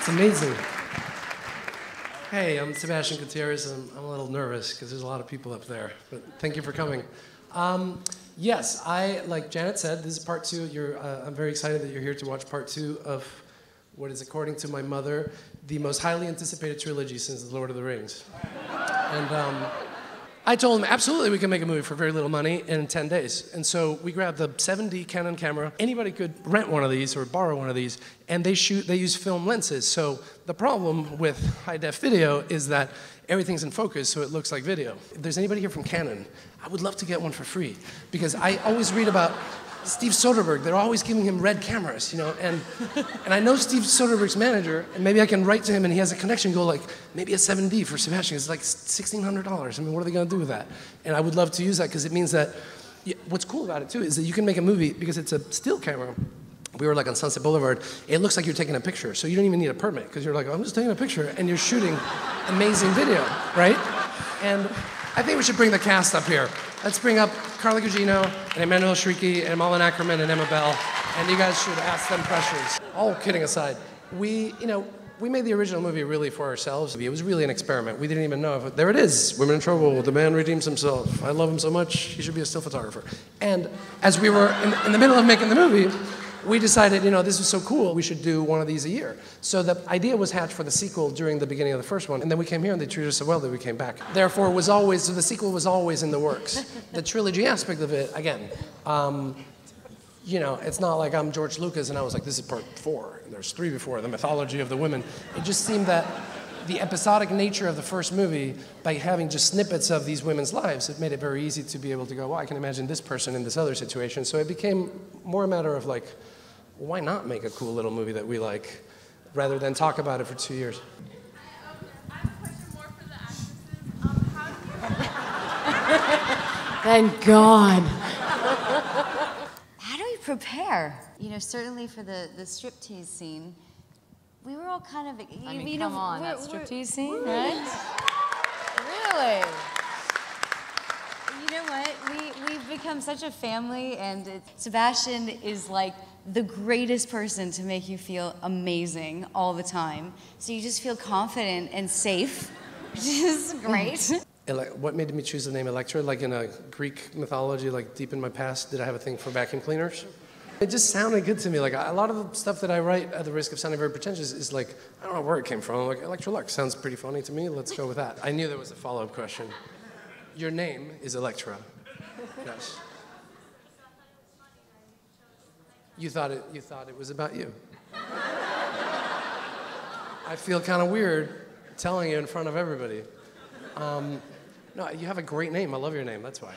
It's amazing. Hey, I'm Sebastian Gutierrez, and I'm a little nervous because there's a lot of people up there, but thank you for coming. Yes, like Janet said, this is part two. I'm very excited that you're here to watch part two of what is, according to my mother, the most highly anticipated trilogy since The Lord of the Rings. And I told him, absolutely, we can make a movie for very little money in 10 days. And so we grabbed the 7D Canon camera. Anybody could rent one of these or borrow one of these, and they use film lenses. So the problem with high-def video is that everything's in focus, so it looks like video. If there's anybody here from Canon, I would love to get one for free, because I always read about Steve Soderbergh. They're always giving him red cameras, you know, and I know Steve Soderbergh's manager, and maybe I can write to him and he has a connection, go like, maybe a 7D for Sebastian. It's like $1,600. I mean, what are they gonna do with that? And I would love to use that, because it means that, what's cool about it too is that you can make a movie, because it's a still camera. We were like on Sunset Boulevard, it looks like you're taking a picture, so you don't even need a permit, because you're like, oh, I'm just taking a picture, and you're shooting amazing video, right? And I think we should bring the cast up here. Let's bring up Carla Gugino, and Emmanuel Shrieky, and Malin Ackerman, and Emma Bell, and you guys should ask them questions. All kidding aside, we made the original movie really for ourselves. It was really an experiment. We didn't even know if it, there it is, Women in Trouble, the man redeems himself. I love him so much, he should be a still photographer. And as we were in the middle of making the movie, we decided, this was so cool, we should do one of these a year. So the idea was hatched for the sequel during the beginning of the first one, and then we came here and they treated us so well that we came back. Therefore, so the sequel was always in the works. The trilogy aspect of it, again, it's not like I'm George Lucas and I was like, this is part 4, and there's 3 before, the mythology of the women. It just seemed that the episodic nature of the first movie, by having just snippets of these women's lives, it made it very easy to be able to go, well, I can imagine this person in this other situation. So it became more a matter of like, why not make a cool little movie that we like, rather than talk about it for 2 years? I have a question more for the actresses. Thank God. How do we prepare? Certainly for the striptease scene, we were all kind of, come on, that striptease scene, right? Really? You know what? We've become such a family, and Sebastian is like the greatest person to make you feel amazing all the time. So you just feel confident and safe, which is great. What made me choose the name Elektra? Like in a Greek mythology, like deep in my past, did I have a thing for vacuum cleaners? It just sounded good to me. Like a lot of the stuff that I write, at the risk of sounding very pretentious, is like, I don't know where it came from. Like, Elektra Luxx sounds pretty funny to me. Let's go with that. I knew there was a follow-up question. Your name is Elektra. Yes. You thought it was about you. I feel kind of weird telling you in front of everybody. No, you have a great name. I love your name. That's why.